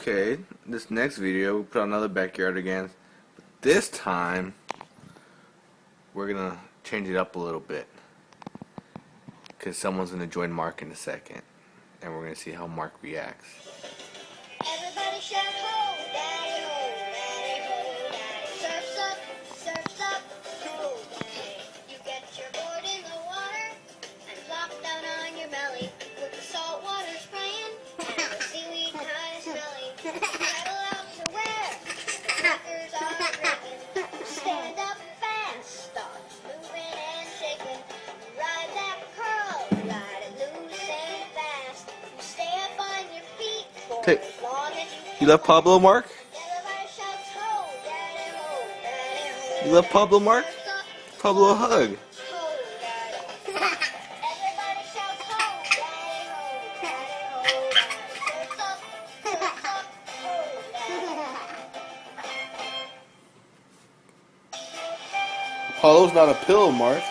Okay, this next video we put on another backyard again. But this time we're gonna change it up a little bit because someone's gonna join Mark in a second, and we're gonna see how Mark reacts. Everybody shout ho, daddy ho, daddy ho, daddy. Surf's up, ho, daddy. You get your board in the water and flop down on your belly with the salt water spraying and the seaweed kind of smelling. Paddle out to where the crackers are breaking. Stand up fast, start moving and shaking. Ride that curl, ride it loose and fast. You stay up on your feet for Okay. as long as You love Pablo, Mark? everybody shouts ho, daddy ho, daddy ho. You love Pablo, Mark? Pablo, a hug. Ho, daddy. Everybody shouts ho, daddy ho, daddy ho, daddy. Surf's up, ho, daddy. Pablo's not a pillow, Mark.